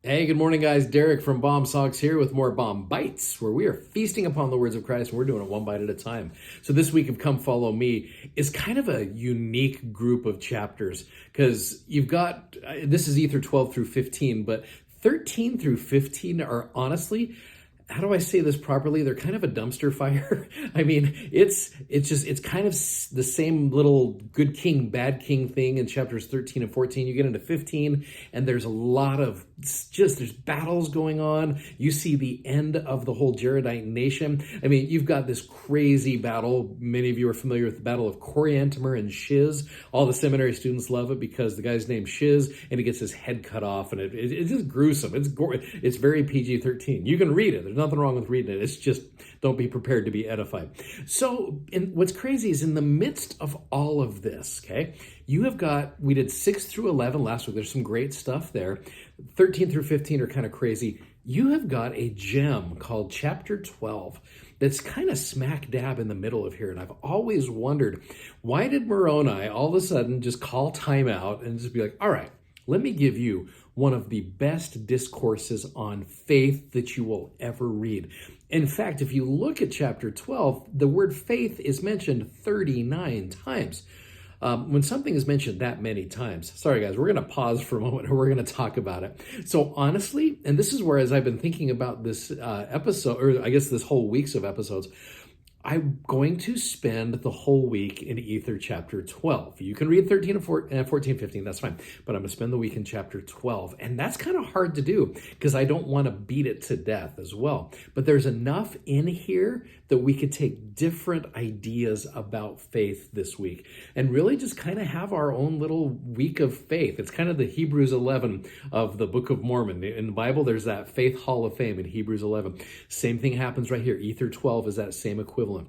Hey, good morning, guys. Derek from Bomb Socks here with more Bomb Bites, where we are feasting upon the words of Christ, and we're doing it one bite at a time. So this week of Come Follow Me is kind of a unique group of chapters because you've got, this is Ether 12 through 15, but 13 through 15 are honestly, how do I say this properly? They're kind of a dumpster fire. I mean, it's kind of the same little good king, bad king thing in chapters 13 and 14. You get into 15 and there's a lot of there's battles going on. You see the end of the whole Jaredite nation. I mean, you've got this crazy battle. Many of you are familiar with the Battle of Coriantumr and Shiz. All the seminary students love it because the guy's named Shiz and he gets his head cut off, and it's just gruesome. It's very PG-13. You can read it. There's nothing wrong with reading it. It's just don't be prepared to be edified. So what's crazy is in the midst of all of this, okay, you have got, we did 6 through 11 last week. There's some great stuff there. 13 through 15 are kind of crazy. You have got a gem called chapter 12 that's kind of smack dab in the middle of here. And I've always wondered, why did Moroni all of a sudden just call time out and just be like, all right, let me give you one of the best discourses on faith that you will ever read. In fact, if you look at chapter 12, the word faith is mentioned 39 times. When something is mentioned that many times, sorry guys, we're going to pause for a moment and we're going to talk about it. So honestly, and this is where, as I've been thinking about this episode, or I guess this whole week's of episodes, I'm going to spend the whole week in Ether chapter 12. You can read 13 and 14, 15, that's fine. But I'm going to spend the week in chapter 12. And that's kind of hard to do because I don't want to beat it to death as well. But there's enough in here that we could take different ideas about faith this week and really just kind of have our own little week of faith. It's kind of the Hebrews 11 of the Book of Mormon. In the Bible, there's that Faith Hall of Fame in Hebrews 11. Same thing happens right here. Ether 12 is that same equivalent,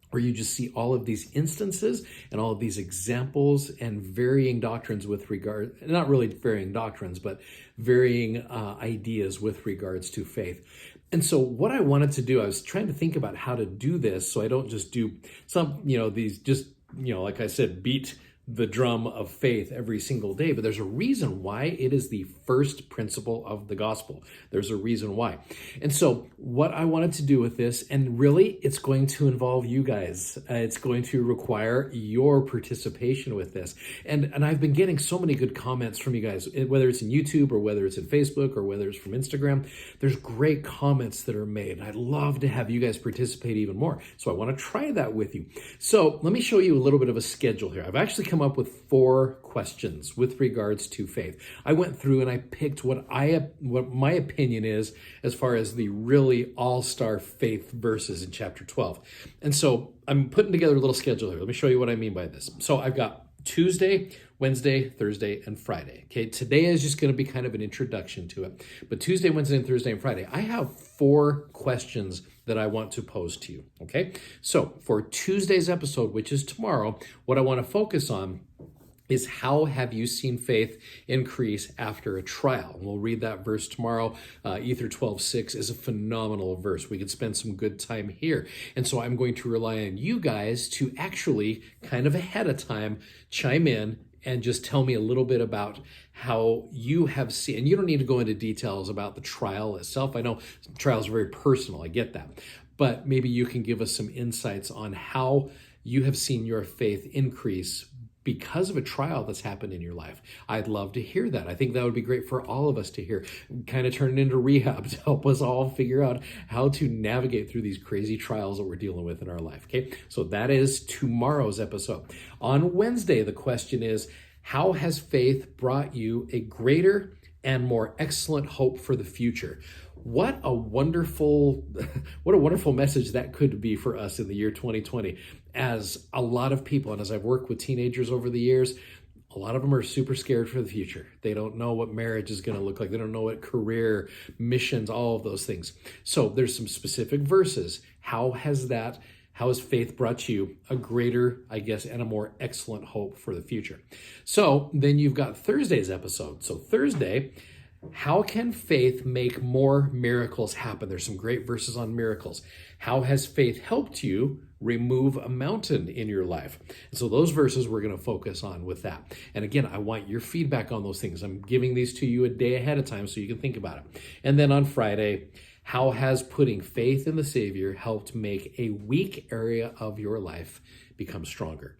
where you just see all of these instances and all of these examples and varying doctrines with regard, not really varying doctrines, but varying ideas with regards to faith. And so what I wanted to do, I was trying to think about how to do this so I don't just do some, these just, like I said, beat the drum of faith every single day, but there's a reason why it is the first principle of the gospel. There's a reason why. And so what I wanted to do with this, and really it's going to involve you guys. It's going to require your participation with this. And I've been getting so many good comments from you guys, whether it's in YouTube or whether it's in Facebook or whether it's from Instagram. There's great comments that are made. And I'd love to have you guys participate even more. So I want to try that with you. So let me show you a little bit of a schedule here. I've actually come up with 4 questions with regards to faith. I went through and I picked what my opinion is as far as the really all-star faith verses in chapter 12. And so I'm putting together a little schedule here. Let me show you what I mean by this. So I've got Tuesday, Wednesday, Thursday, and Friday. Okay, today is just going to be kind of an introduction to it. But Tuesday, Wednesday, and Thursday, and Friday, I have 4 questions that I want to pose to you. Okay, so for Tuesday's episode, which is tomorrow, what I want to focus on is how have you seen faith increase after a trial? And we'll read that verse tomorrow. Ether 12:6 is a phenomenal verse. We could spend some good time here. And so I'm going to rely on you guys to actually kind of ahead of time chime in and just tell me a little bit about how you have seen, and you don't need to go into details about the trial itself. I know trials are very personal, I get that. But maybe you can give us some insights on how you have seen your faith increase because of a trial that's happened in your life. I'd love to hear that. I think that would be great for all of us to hear. Kind of turn it into rehab to help us all figure out how to navigate through these crazy trials that we're dealing with in our life. Okay, so that is tomorrow's episode. On Wednesday, the question is, how has faith brought you a greater and more excellent hope for the future? What a wonderful message that could be for us in the year 2020. As a lot of people, and as I've worked with teenagers over the years, a lot of them are super scared for the future. They don't know what marriage is going to look like. They don't know what career, missions, all of those things. So there's some specific verses. How has faith brought you a greater, I guess, and a more excellent hope for the future? So then you've got Thursday's episode. So Thursday, how can faith make more miracles happen? There's some great verses on miracles. How has faith helped you remove a mountain in your life? And so those verses we're going to focus on with that. And again, I want your feedback on those things. I'm giving these to you a day ahead of time so you can think about it. And then on Friday, how has putting faith in the Savior helped make a weak area of your life become stronger?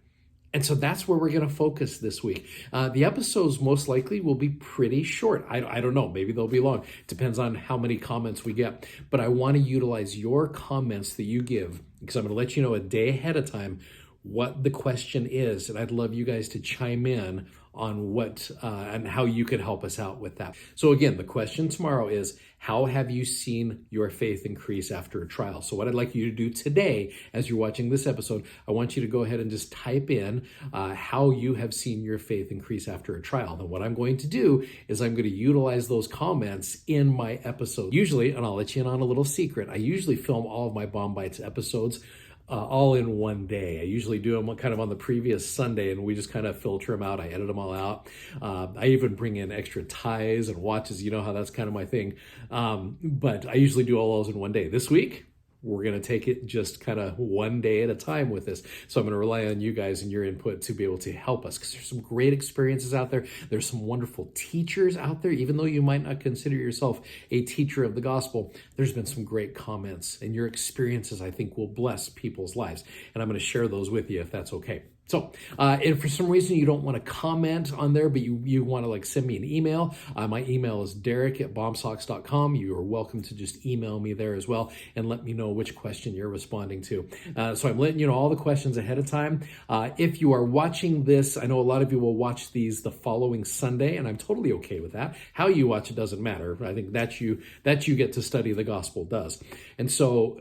And so that's where we're going to focus this week. The episodes most likely will be pretty short. I don't know. Maybe they'll be long. Depends on how many comments we get. But I want to utilize your comments that you give, because I'm going to let you know a day ahead of time what the question is. And I'd love you guys to chime in on what and how you could help us out with that. So again, the question tomorrow is, how have you seen your faith increase after a trial? So what I'd like you to do today, as you're watching this episode, I want you to go ahead and just type in how you have seen your faith increase after a trial. Then what I'm going to do is I'm going to utilize those comments in my episode. Usually, and I'll let you in on a little secret, I usually film all of my BOM-BITES episodes all in one day. I usually do them kind of on the previous Sunday, and we just kind of filter them out. I edit them all out. I even bring in extra ties and watches. You know how that's kind of my thing. But I usually do all those in one day. This week, we're going to take it just kind of one day at a time with this. So I'm going to rely on you guys and your input to be able to help us, because there's some great experiences out there. There's some wonderful teachers out there. Even though you might not consider yourself a teacher of the gospel, there's been some great comments, and your experiences, I think, will bless people's lives. And I'm going to share those with you if that's okay. So if for some reason you don't want to comment on there, but you want to send me an email, my email is derek@bombsocks.com. You are welcome to just email me there as well and let me know which question you're responding to. So I'm letting you know all the questions ahead of time. If you are watching this, I know a lot of you will watch these the following Sunday, and I'm totally okay with that. How you watch it doesn't matter. I think that you get to study the gospel does. And so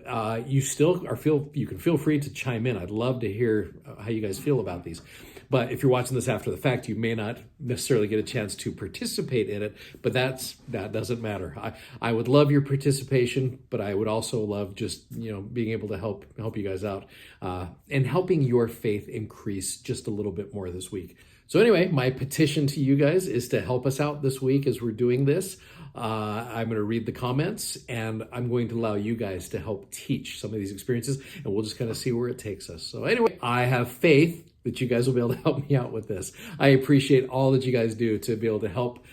you can feel free to chime in. I'd love to hear how you guys feel about these. But if you're watching this after the fact, you may not necessarily get a chance to participate in it, but that doesn't matter. I would love your participation, but I would also love just being able to help you guys out and helping your faith increase just a little bit more this week. So anyway, my petition to you guys is to help us out this week as we're doing this. I'm going to read the comments, and I'm going to allow you guys to help teach some of these experiences, and we'll just kind of see where it takes us. So anyway, I have faith that you guys will be able to help me out with this. I appreciate all that you guys do to be able to help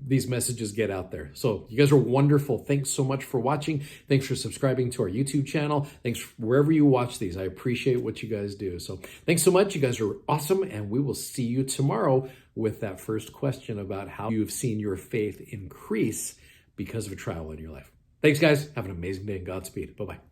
these messages get out there. So you guys are wonderful. Thanks so much for watching. Thanks for subscribing to our YouTube channel. Thanks wherever you watch these. I appreciate what you guys do. So thanks so much. You guys are awesome. And we will see you tomorrow with that first question about how you've seen your faith increase because of a trial in your life. Thanks, guys. Have an amazing day and Godspeed. Bye-bye.